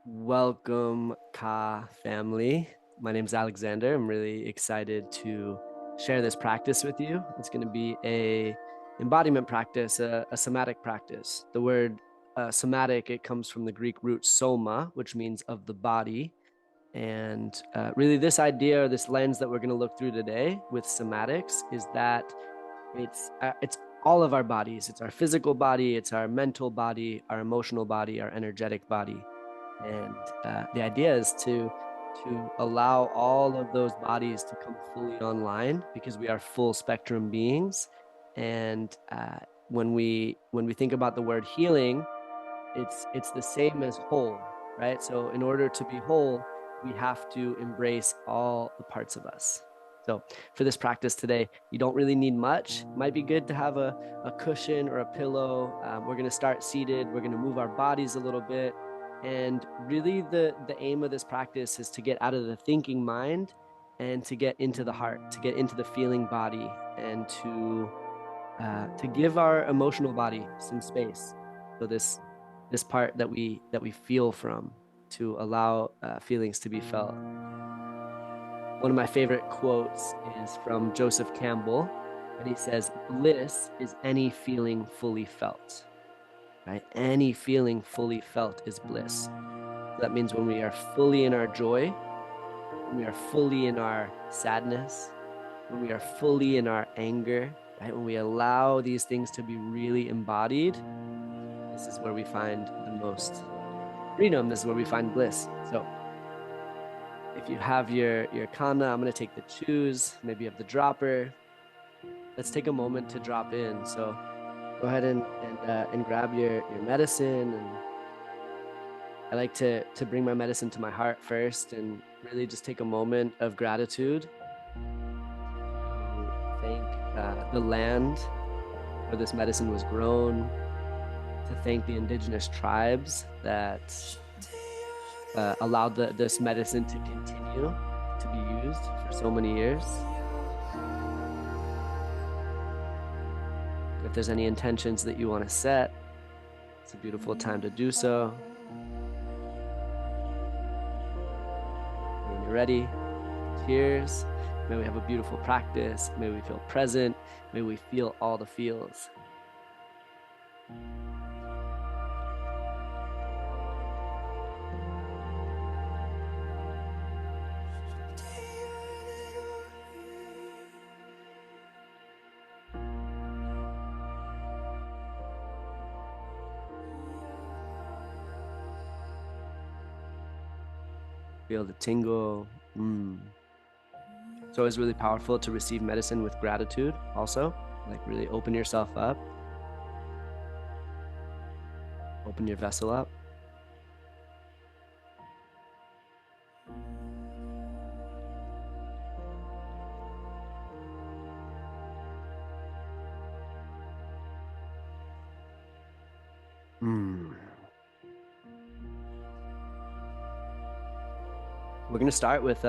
Welcome, Ka family. My name is Alexander. I'm really excited to share this practice with you. It's going to be a embodiment practice, a somatic practice. The word somatic, it comes from the Greek root soma, which means of the body. And really, this idea or this lens that we're going to look through today with somatics is that it's all of our bodies. It's our physical body, it's our mental body, our emotional body, our energetic body. And the idea is to allow all of those bodies to come fully online because we are full spectrum beings. And when we think about the word healing, it's the same as whole, right? So in order to be whole, we have to embrace all the parts of us. So for this practice today, you don't really need much. It might be good to have a cushion or a pillow. We're going to start seated. We're going to move our bodies a little bit. And really the aim of this practice is to get out of the thinking mind and to get into the heart, to get into the feeling body, and to give our emotional body some space. So this part that we feel from, to allow feelings to be felt. One of my favorite quotes is from Joseph Campbell, and he says, "Bliss is any feeling fully felt." Right? Any feeling fully felt is bliss. So that means when we are fully in our joy, when we are fully in our sadness, when we are fully in our anger, right? When we allow these things to be really embodied, this is where we find the most freedom. This is where we find bliss. So if you have your kana, I'm going to take the choose, maybe you have the dropper. Let's take a moment to drop in. So go ahead and grab your medicine. And I like to bring my medicine to my heart first and really just take a moment of gratitude. Thank the land where this medicine was grown, to thank the indigenous tribes that allowed this medicine to continue to be used for so many years. If there's any intentions that you want to set, it's a beautiful time to do so. When you're ready, cheers. May we have a beautiful practice. May we feel present. May we feel all the feels. Feel the tingle. It's always really powerful to receive medicine with gratitude also. Like really open yourself up. Open your vessel up. We're going to start with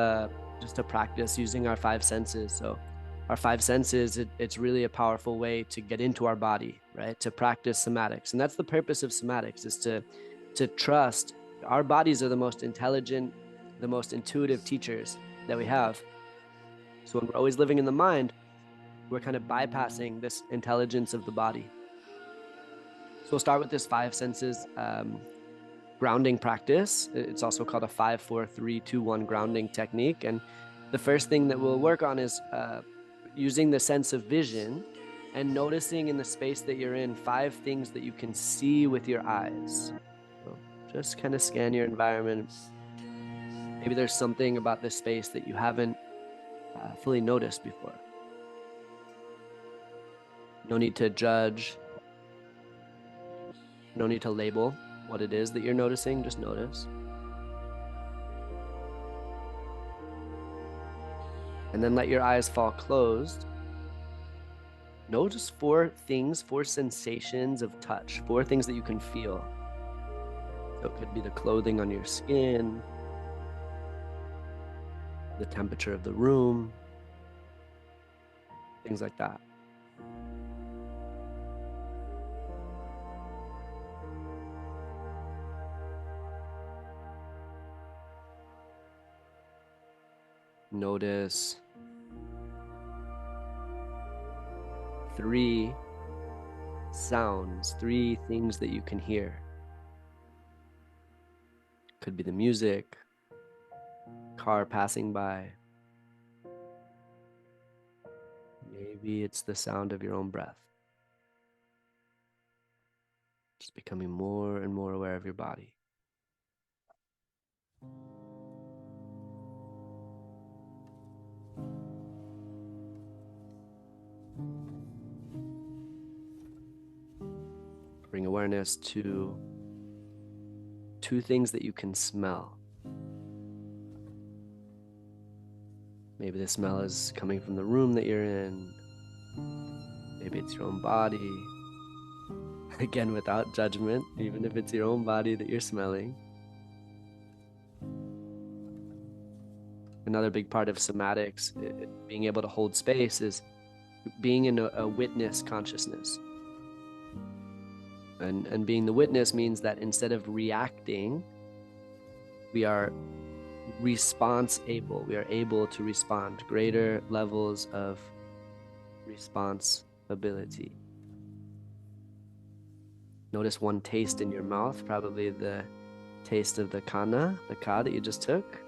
just a practice using our five senses. So our five senses, it's really a powerful way to get into our body, right? To practice somatics. And that's the purpose of somatics, is to trust our bodies are the most intelligent, the most intuitive teachers that we have. So when we're always living in the mind, we're kind of bypassing this intelligence of the body. So we'll start with this five senses grounding practice. It's also called a 5-4-3-2-1 grounding technique. And the first thing that we'll work on is using the sense of vision and noticing in the space that you're in five things that you can see with your eyes. So just kind of scan your environment. Maybe there's something about this space that you haven't fully noticed before. No need to judge. No need to label what it is that you're noticing. Just notice. And then let your eyes fall closed. Notice four things, four sensations of touch, four things that you can feel. So it could be the clothing on your skin, the temperature of the room, things like that. Notice 3 sounds, 3 things that you can hear. Could be the music, car passing by. Maybe it's the sound of your own breath. Just becoming more and more aware of your body. Bring awareness to 2 things that you can smell. Maybe the smell is coming from the room that you're in. Maybe it's your own body. Again, without judgment, even if it's your own body that you're smelling. Another big part of somatics, being able to hold space, is being in a witness consciousness. And being the witness means that instead of reacting, we are response able. We are able to respond, greater levels of responsibility. Notice one taste in your mouth, probably the taste of the kana, the ka that you just took.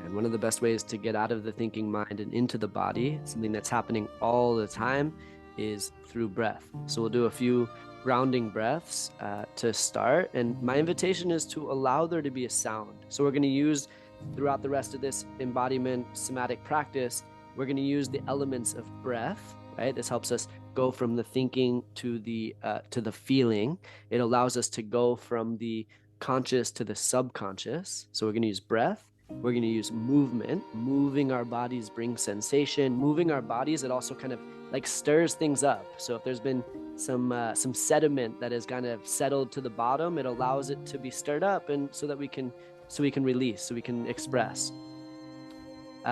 And one of the best ways to get out of the thinking mind and into the body, something that's happening all the time, is through breath. So we'll do a few grounding breaths to start. And my invitation is to allow there to be a sound. So we're going to use, throughout the rest of this embodiment somatic practice, we're going to use the elements of breath, right? This helps us go from the thinking to the feeling. It allows us to go from the conscious to the subconscious. So we're going to use breath. We're going to use movement. Moving our bodies brings sensation. Moving our bodies, it also kind of like stirs things up. So if there's been some sediment that has kind of settled to the bottom, it allows it to be stirred up, and so that we can release, so we can express.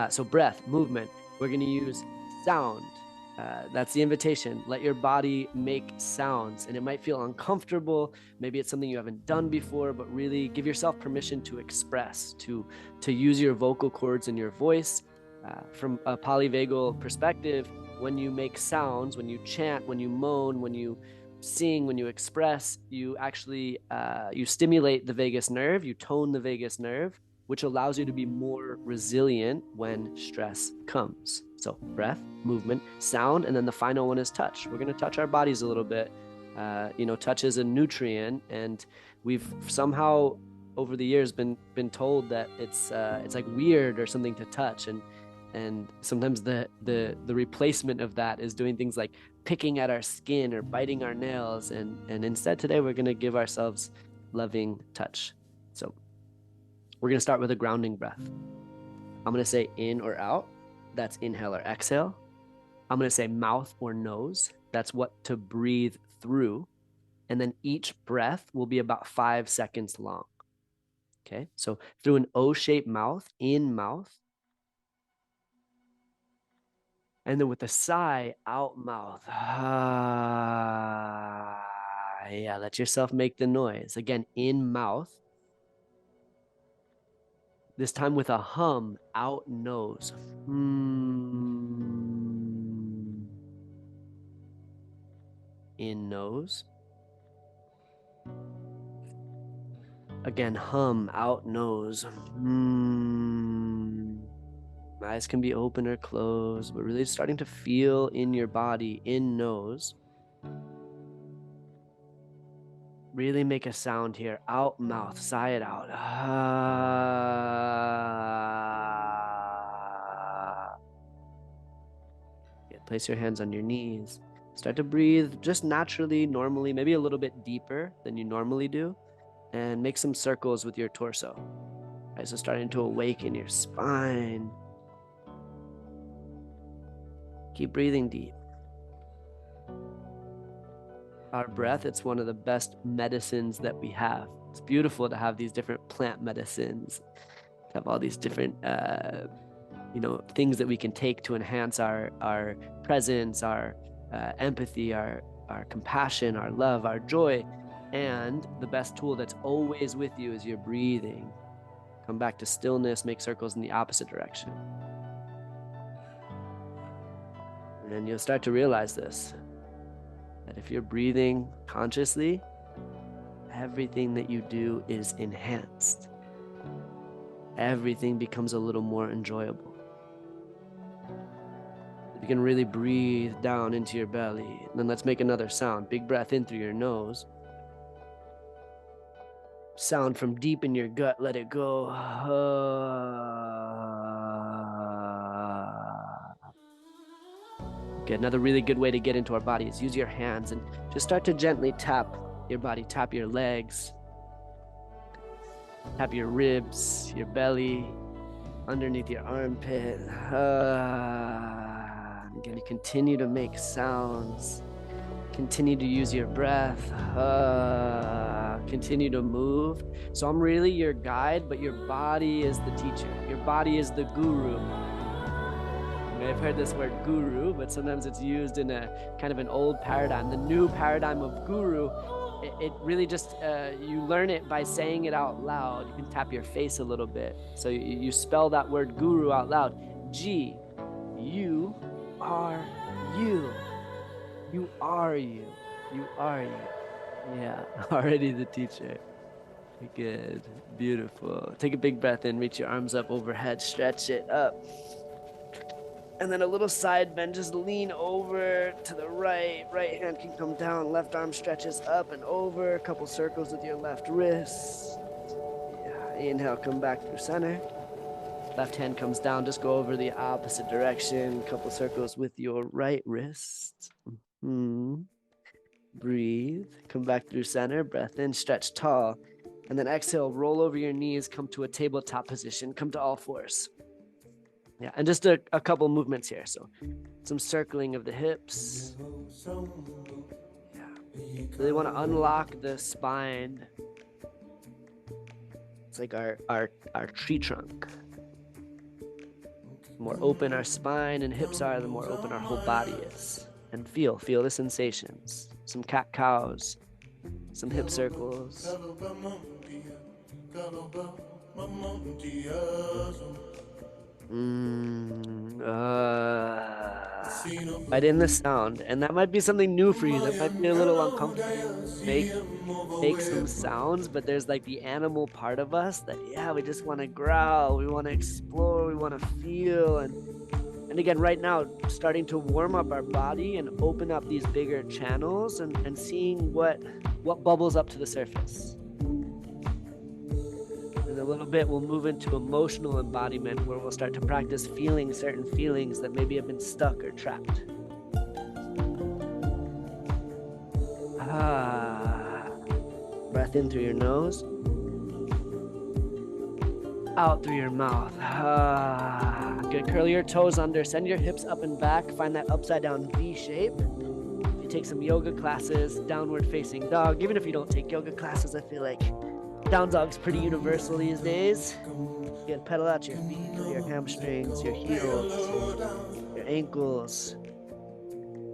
So breath, movement. We're going to use sound. That's the invitation. Let your body make sounds, and it might feel uncomfortable. Maybe it's something you haven't done before, but really give yourself permission to express, to use your vocal cords and your voice. From a polyvagal perspective, when you make sounds, when you chant, when you moan, when you sing, when you express, you actually you stimulate the vagus nerve, you tone the vagus nerve, which allows you to be more resilient when stress comes. So breath, movement, sound, and then the final one is touch. We're going to touch our bodies a little bit. Touch is a nutrient, and we've somehow over the years been told that it's like weird or something to touch, and sometimes the replacement of that is doing things like picking at our skin or biting our nails, and instead today we're going to give ourselves loving touch. So we're going to start with a grounding breath. I'm going to say in or out. That's inhale or exhale. I'm going to say mouth or nose. That's what to breathe through. And then each breath will be about 5 seconds long. Okay, so through an O-shaped mouth, in mouth. And then with a sigh, out mouth. Yeah, let yourself make the noise. Again, in mouth. This time with a hum, out nose. In nose. Again, hum, out nose. Eyes can be open or closed, but really starting to feel in your body, in nose. Really make a sound here. Out mouth, sigh it out. Place your hands on your knees. Start to breathe just naturally, normally, maybe a little bit deeper than you normally do, and make some circles with your torso. Right, so starting to awaken your spine. Keep breathing deep. Our breath, it's one of the best medicines that we have. It's beautiful to have these different plant medicines, to have all these different things that we can take to enhance our presence, our empathy, our compassion, our love, our joy. And the best tool that's always with you is your breathing. Come back to stillness, make circles in the opposite direction. And you'll start to realize this, that if you're breathing consciously, everything that you do is enhanced. Everything becomes a little more enjoyable. You can really breathe down into your belly. And then let's make another sound. Big breath in through your nose. Sound from deep in your gut, let it go. Okay, another really good way to get into our body is use your hands and just start to gently tap your body, tap your legs, tap your ribs, your belly, underneath your armpit. Again, continue to make sounds. Continue to use your breath. Continue to move. So I'm really your guide, but your body is the teacher. Your body is the guru. I've heard this word guru, but sometimes it's used in a kind of an old paradigm. The new paradigm of guru, it really just, you learn it by saying it out loud. You can tap your face a little bit. So you spell that word guru out loud. G, you are you. You are you. You are you. Yeah, already the teacher. Good, beautiful. Take a big breath in, reach your arms up overhead, stretch it up. And then a little side bend, just lean over to the right. Right hand can come down, left arm stretches up and over. A couple circles with your left wrist. Yeah, inhale, come back through center. Left hand comes down, just go over the opposite direction. A couple circles with your right wrist. Breathe, come back through center, breath in, stretch tall. And then exhale, roll over your knees, come to a tabletop position, come to all fours. Yeah, and just a couple movements here. So some circling of the hips. Yeah. Really want to unlock the spine. It's like our tree trunk. The more open our spine and hips are, the more open our whole body is. And feel the sensations. Some cat-cows, some hip circles. Right in the sound, and that might be something new for you. That might be a little uncomfortable. Make some sounds, but there's like the animal part of us that we just want to growl, we want to explore, we want to feel, and again, right now, starting to warm up our body and open up these bigger channels and seeing what bubbles up to the surface. In a little bit, we'll move into emotional embodiment, where we'll start to practice feeling certain feelings that maybe have been stuck or trapped. Breath in through your nose. Out through your mouth. Good. Curl your toes under. Send your hips up and back. Find that upside down V shape. If you take some yoga classes, downward facing dog. Even if you don't take yoga classes, I feel like down dog's pretty universal these days. You can pedal out your feet, your hamstrings, your heels, your ankles.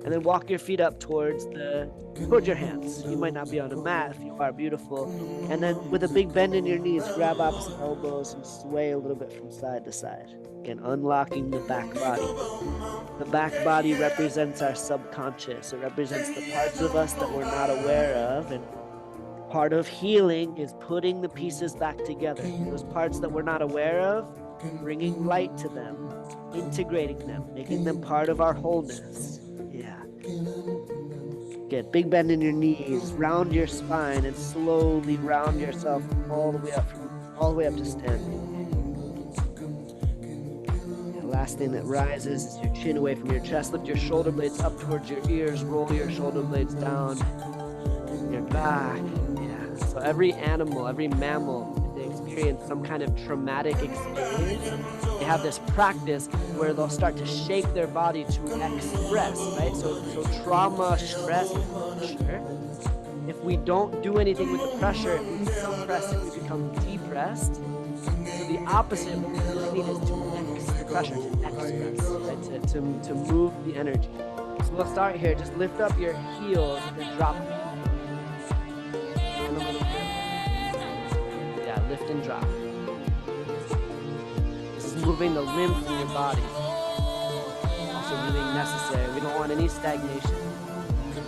And then walk your feet up towards your hands. You might not be on a mat. If you are, beautiful. And then with a big bend in your knees, grab opposite elbows and sway a little bit from side to side. Again, unlocking the back body. The back body represents our subconscious. It represents the parts of us that we're not aware of. And part of healing is putting the pieces back together. Those parts that we're not aware of, bringing light to them, integrating them, making them part of our wholeness. Get big bend in your knees, round your spine, and slowly round yourself all the way up to standing. The last thing that rises is your chin away from your chest. Lift your shoulder blades up towards your ears. Roll your shoulder blades down. Your back. Yeah. So every animal, every mammal, if they experience some kind of traumatic experience, they have this practice where they'll start to shake their body to express, right? So trauma, stress, pressure. If we don't do anything with the pressure, if we suppress it, we become depressed. So the opposite, what we really need is to X the pressure, to express, right? To move the energy. So we'll start here. Just lift up your heels and drop them. lift and drop. This is moving the lymph in your body. Also really necessary. We don't want any stagnation.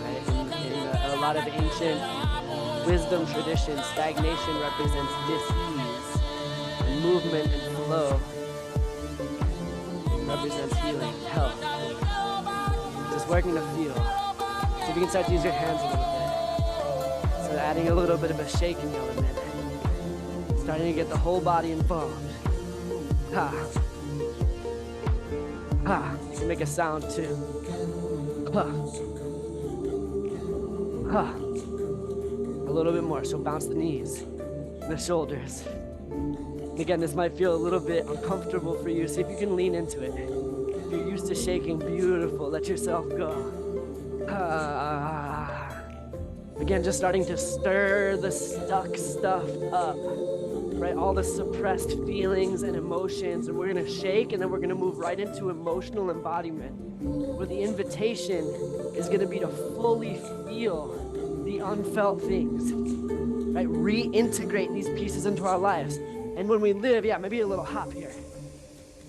Right? In a lot of ancient wisdom traditions, stagnation represents dis-ease, and movement and flow represents healing, health. Just working to feel. So if you can start to use your hands a little bit. So adding a little bit of a shaking element. Starting to get the whole body involved. Ha. Ha. You can make a sound too. Ha. Ha. A little bit more. So bounce the knees, the shoulders. And again, this might feel a little bit uncomfortable for you. See if you can lean into it. If you're used to shaking, beautiful. Let yourself go. Again, just starting to stir the stuck stuff up. Right, all the suppressed feelings and emotions, and we're gonna shake, and then we're gonna move right into emotional embodiment, where the invitation is gonna be to fully feel the unfelt things, right? Reintegrate these pieces into our lives. And when we live, maybe a little hop here.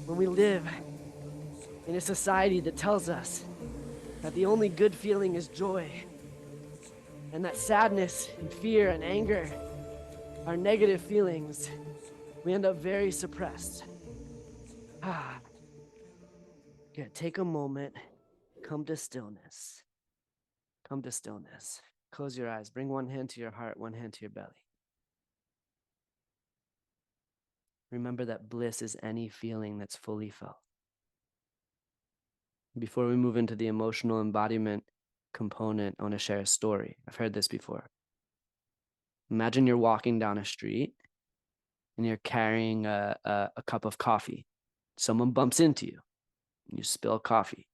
When we live in a society that tells us that the only good feeling is joy, and that sadness and fear and anger are negative feelings, we end up very suppressed. Good, take a moment, come to stillness. Come to stillness. Close your eyes, bring one hand to your heart, one hand to your belly. Remember that bliss is any feeling that's fully felt. Before we move into the emotional embodiment component, I want to share a story. I've heard this before. Imagine you're walking down a street and you're carrying a cup of coffee. Someone bumps into you and you spill coffee.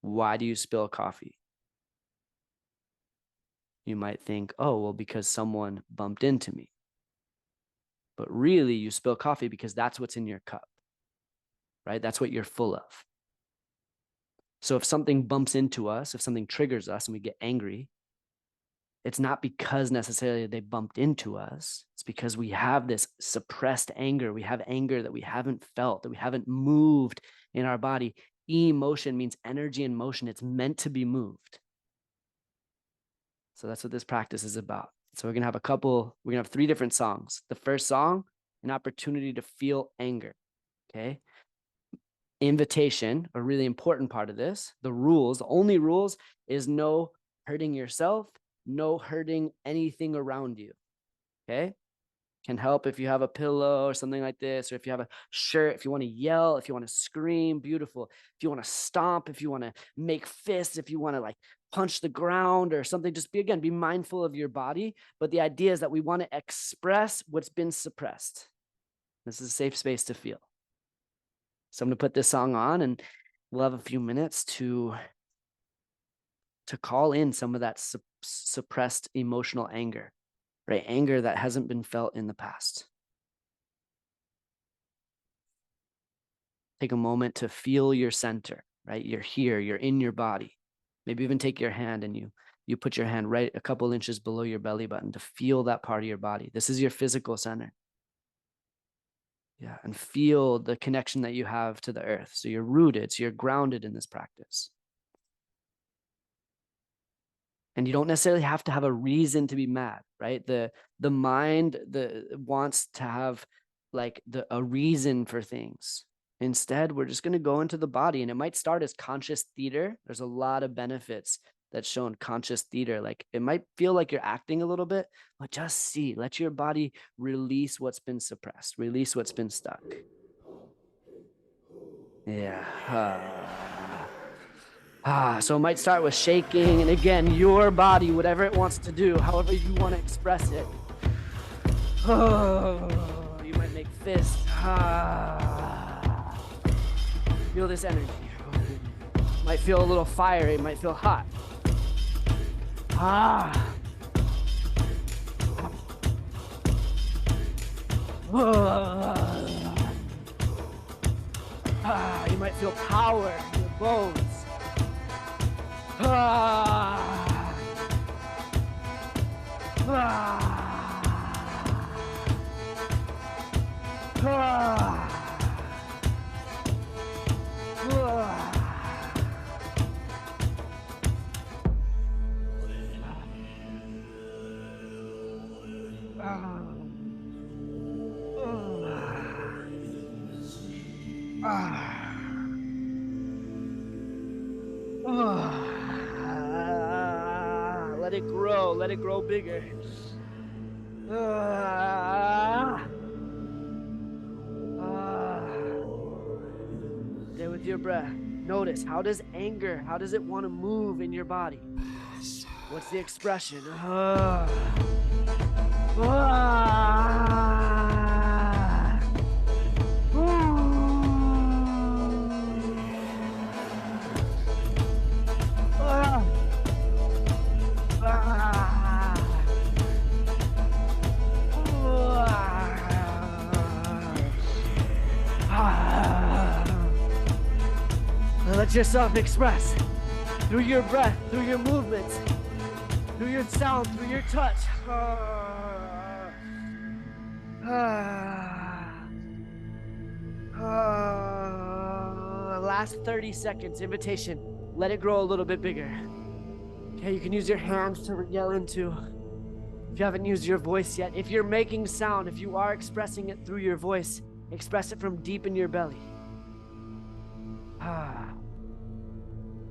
Why do you spill coffee? You might think, oh, well, because someone bumped into me. But really, you spill coffee because that's what's in your cup, right? That's what you're full of. So if something bumps into us, if something triggers us and we get angry, it's not because necessarily they bumped into us. It's because we have this suppressed anger. We have anger that we haven't felt, that we haven't moved in our body. Emotion means energy and motion. It's meant to be moved. So that's what this practice is about. So we're going to have 3 different songs. The first song, an opportunity to feel anger. Okay. Invitation, a really important part of this. The only rules is no hurting yourself, no hurting anything around you. Okay. Can help if you have a pillow or something like this, or if you have a shirt, if you want to yell, if you want to scream, beautiful. If you want to stomp, if you want to make fists, if you want to like punch the ground or something, just be mindful of your body. But the idea is that we want to express what's been suppressed. This is a safe space to feel. So I'm going to put this song on and we'll have a few minutes to call in some of that suppressed emotional anger. Right? Anger that hasn't been felt in the past. Take a moment to feel your center, right? You're here, you're in your body. Maybe even take your hand and you put your hand right a couple inches below your belly button to feel that part of your body. This is your physical center. Yeah, and feel the connection that you have to the earth. So you're rooted, so you're grounded in this practice. And you don't necessarily have to have a reason to be mad, right? The mind wants to have like a reason for things. Instead, we're just going to go into the body, and it might start as conscious theater. There's a lot of benefits that's shown conscious theater. Like it might feel like you're acting a little bit, but just let your body release what's been suppressed, release what's been stuck. Yeah. So it might start with shaking, and again, your body, whatever it wants to do, however you want to express it. You might make fists. Feel this energy. Might feel a little fiery, it might feel hot. You might feel power in your bones. Ah. Ah. Ah. Let it grow. Let it grow bigger. Ah. Ah. Stay with your breath. Notice, how does anger, how does it want to move in your body? What's the expression? Ah. Ah. Ah. Ah. Let yourself express through your breath, through your movements, through your sound, through your touch. Last 30 seconds, invitation. Let it grow a little bit bigger. Okay, you can use your hands to yell into. If you haven't used your voice yet, if you're making sound, if you are expressing it through your voice, express it from deep in your belly.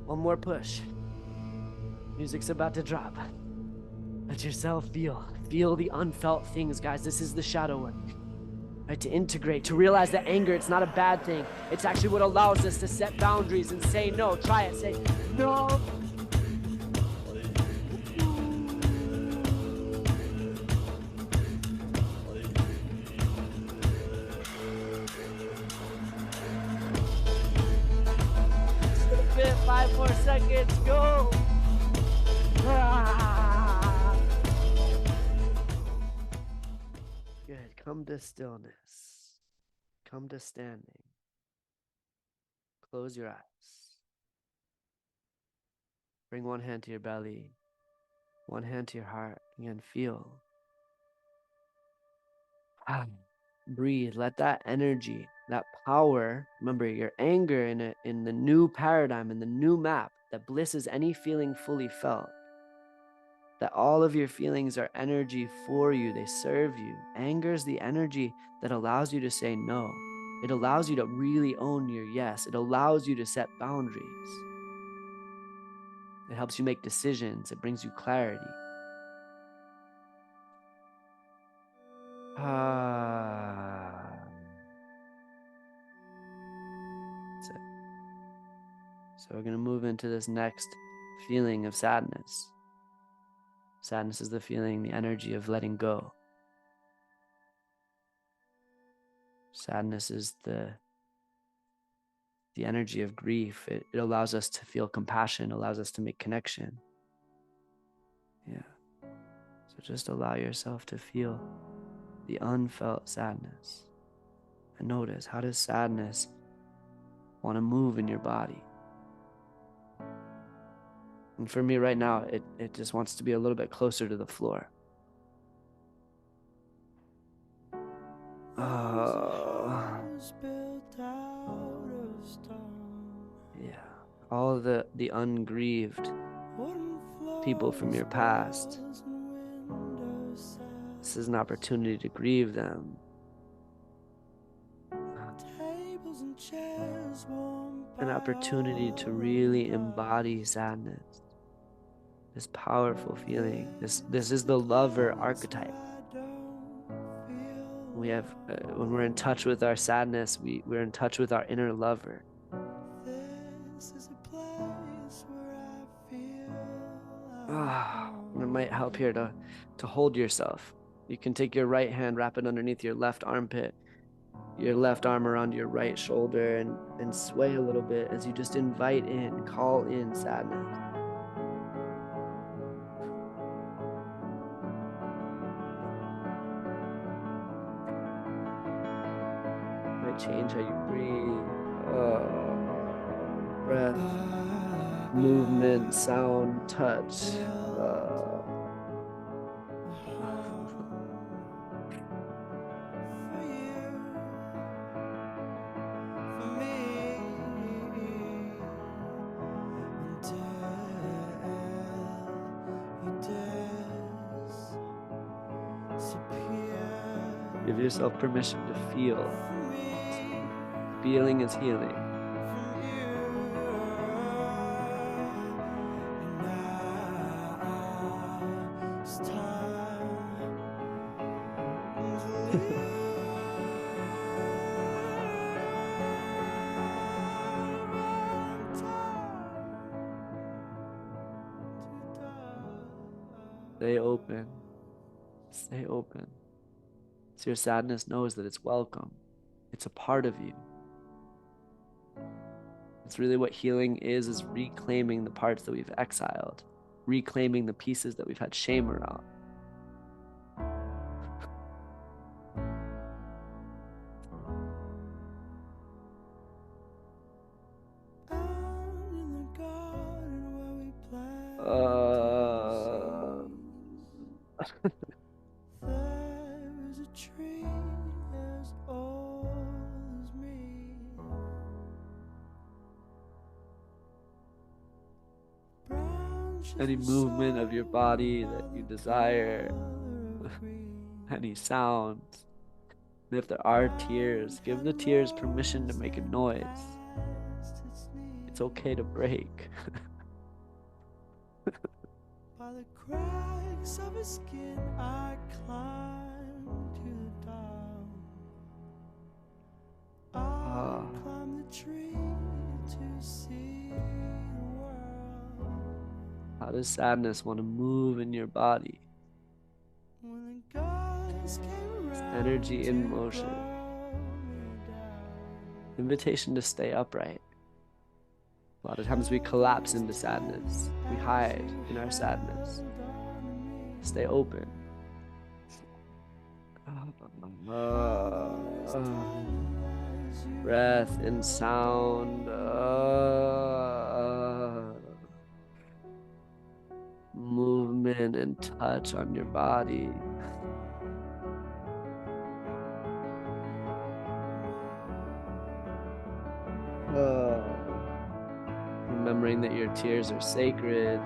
One more push. Music's about to drop. Let yourself feel the unfelt things, guys. This is the shadow work. Right, to integrate, to realize that anger, it's not a bad thing. It's actually what allows us to set boundaries and say no. Try it, say no. Bit, 5 more seconds, go. Good, come to stillness. Come to standing. Close your eyes. Bring one hand to your belly, one hand to your heart. Again, feel. Breathe. Let that energy, that power, remember your anger in the new paradigm, in the new map, that bliss is any feeling fully felt. That all of your feelings are energy for you. They serve you. Anger is the energy that allows you to say no. It allows you to really own your yes. It allows you to set boundaries. It helps you make decisions. It brings you clarity. That's it. So we're going to move into this next feeling of sadness. Sadness is the feeling, the energy of letting go. Sadness is the energy of grief. It allows us to feel compassion, allows us to make connection. Yeah. So just allow yourself to feel the unfelt sadness. And notice, how does sadness want to move in your body? And for me right now, it just wants to be a little bit closer to the floor. Yeah. All the ungrieved people from your past. This is an opportunity to grieve them. An opportunity to really embody sadness. This powerful feeling. This is the lover archetype. We have, when we're in touch with our sadness, we're in touch with our inner lover. This is a place where I feel. And it might help here to hold yourself. You can take your right hand, wrap it underneath your left armpit, your left arm around your right shoulder, and sway a little bit as you just invite in, call in sadness. Might change how you breathe. Breath, movement, sound, touch. Superior. Give yourself permission to feel. Feeling is healing. Stay open. Stay open. So your sadness knows that it's welcome. It's a part of you. It's really what healing is reclaiming the parts that we've exiled, reclaiming the pieces that we've had shame around. There's a tree as old as me. Any movement of your body that you desire, any sounds. And if there are tears, give the tears permission to make a noise. It's okay to break. By the cracks of his skin, I climb to the top. I climb the tree to see the world. How does sadness want to move in your body? When the gods came It's around energy in motion. down. Invitation to stay upright. A lot of times we collapse into sadness. We hide in our sadness. Stay open. Breath and sound. Movement and touch on your body. Remembering that your tears are sacred.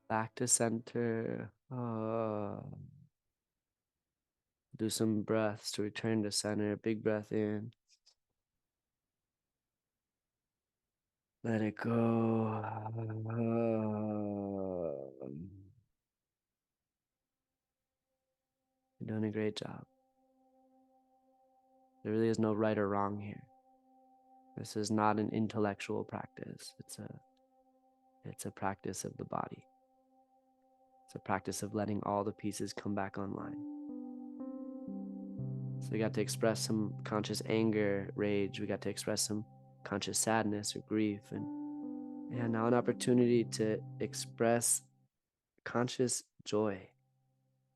Back to center. Do some breaths to return to center. Big breath in. Let it go. You're doing a great job. There really is no right or wrong here. This is not an intellectual practice. It's a practice of the body. It's a practice of letting all the pieces come back online. So we got to express some conscious anger, rage. We got to express some conscious sadness or grief. And now an opportunity to express conscious joy.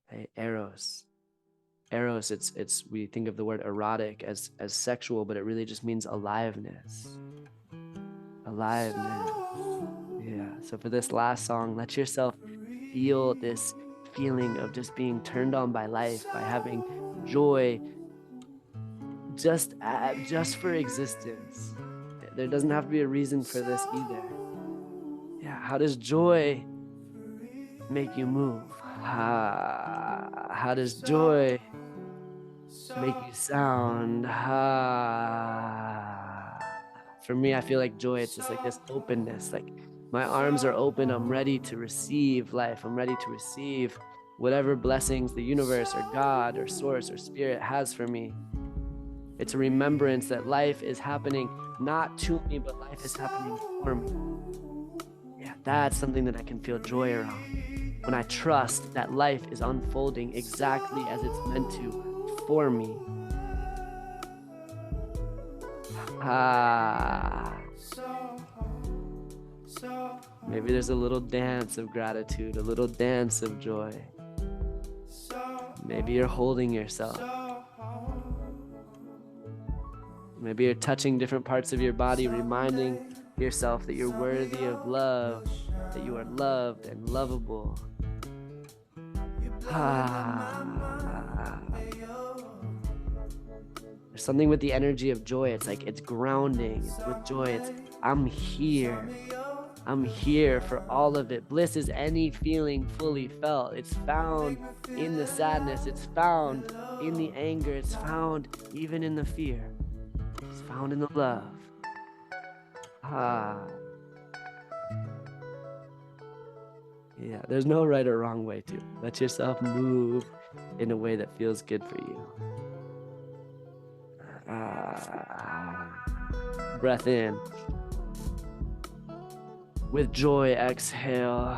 Hey, eros. Eros, it's we think of the word erotic as sexual, but it really just means aliveness. Aliveness. Yeah. So for this last song, let yourself feel this feeling of just being turned on by life, by having joy just for existence. There doesn't have to be a reason for this either. Yeah, how does joy make you move? How does joy make you sound? For me, I feel like joy, it's just like this openness. Like my arms are open. I'm ready to receive life. I'm ready to receive whatever blessings the universe or God or source or spirit has for me. It's a remembrance that life is happening not to me, but life is happening for me. Yeah, that's something that I can feel joy around. When I trust that life is unfolding exactly as it's meant to for me. Maybe there's a little dance of gratitude, a little dance of joy. Maybe you're holding yourself. Maybe you're touching different parts of your body, reminding yourself that you're worthy of love, that you are loved and lovable. There's something with the energy of joy. It's like it's grounding. With joy, it's I'm here. I'm here for all of it. Bliss is any feeling fully felt. It's found in the sadness. It's found in the anger. It's found even in the fear. It's found in the love. Ah, yeah, there's no right or wrong way to. Let yourself move in a way that feels good for you. Ah, breath in. With joy, exhale.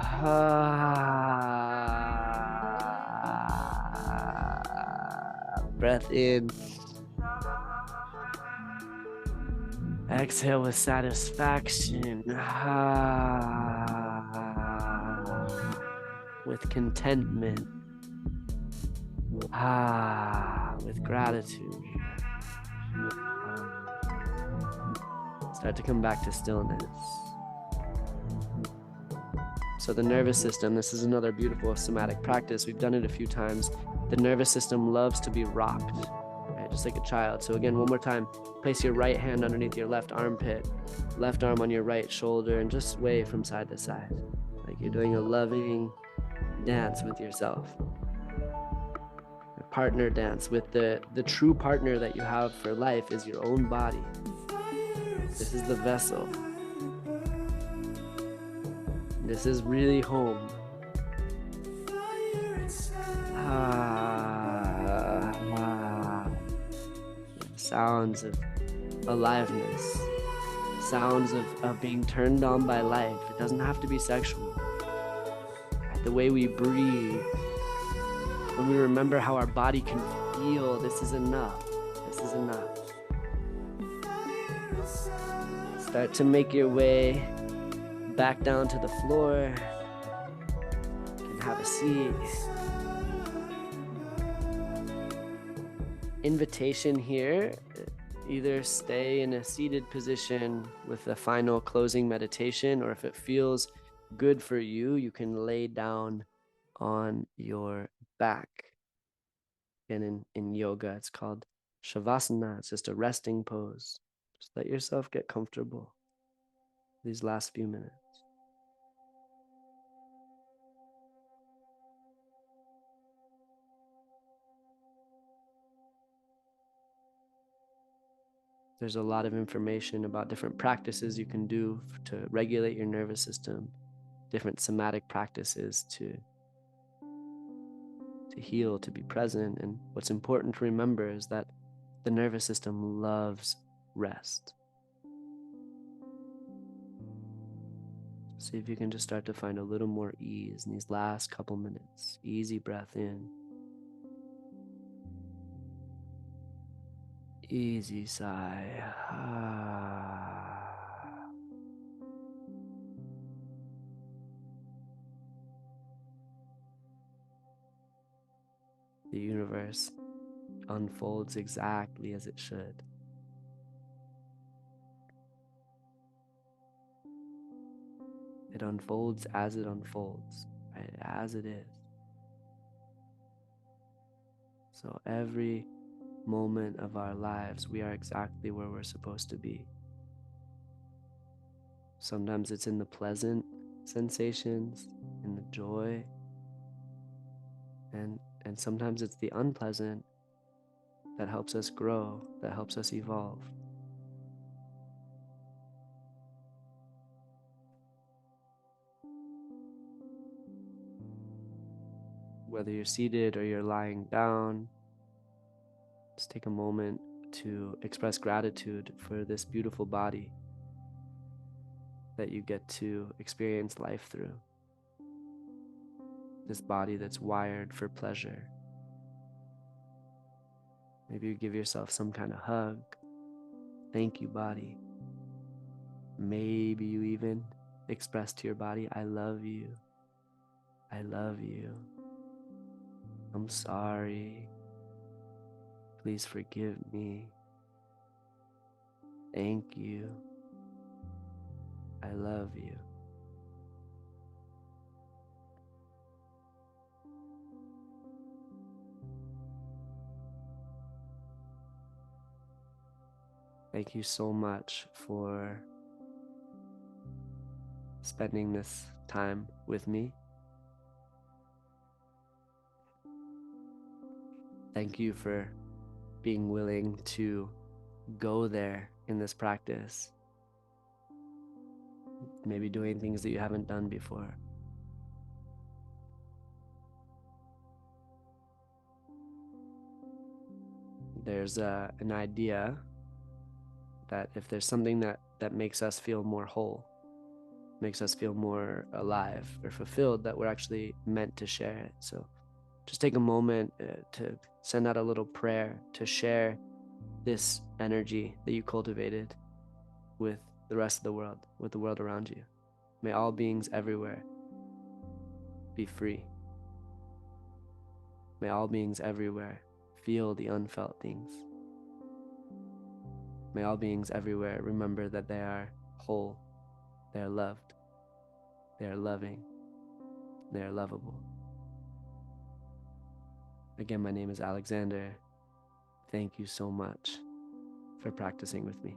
Breath in. Exhale with satisfaction. With contentment. With gratitude. Start to come back to stillness. So the nervous system, this is another beautiful somatic practice. We've done it a few times. The nervous system loves to be rocked, right? Just like a child. So again, one more time, place your right hand underneath your left armpit, left arm on your right shoulder, and just sway from side to side. Like you're doing a loving dance with yourself. A partner dance with the true partner that you have for life is your own body. This is the vessel. This is really home. Sounds of aliveness, sounds of being turned on by life. It doesn't have to be sexual. The way we breathe, when we remember how our body can feel, this is enough. This is enough. Start to make your way back down to the floor. You can have a seat. Invitation here, either stay in a seated position with a final closing meditation, or if it feels good for you, you can lay down on your back. And in yoga, it's called Shavasana. It's just a resting pose. Just let yourself get comfortable these last few minutes. There's a lot of information about different practices you can do to regulate your nervous system, different somatic practices to heal, to be present. And what's important to remember is that the nervous system loves rest. See if you can just start to find a little more ease in these last couple minutes. Easy breath in. Easy sigh. The universe unfolds exactly as it should. It unfolds as it unfolds, right? As it is. So every moment of our lives, we are exactly where we're supposed to be. Sometimes it's in the pleasant sensations, in the joy, and sometimes it's the unpleasant that helps us grow, that helps us evolve. Whether you're seated or you're lying down, just take a moment to express gratitude for this beautiful body that you get to experience life through. This body that's wired for pleasure. Maybe you give yourself some kind of hug. Thank you, body. Maybe you even express to your body, I love you. I love you. I'm sorry. Please forgive me. Thank you. I love you. Thank you so much for spending this time with me. Thank you for being willing to go there in this practice, maybe doing things that you haven't done before. There's an idea that if there's something that makes us feel more whole, makes us feel more alive or fulfilled, that we're actually meant to share it. So just take a moment to send out a little prayer to share this energy that you cultivated with the rest of the world, with the world around you. May all beings everywhere be free. May all beings everywhere feel the unfelt things. May all beings everywhere remember that they are whole, they are loved, they are loving, they are lovable. Again, my name is Alexander. Thank you so much for practicing with me.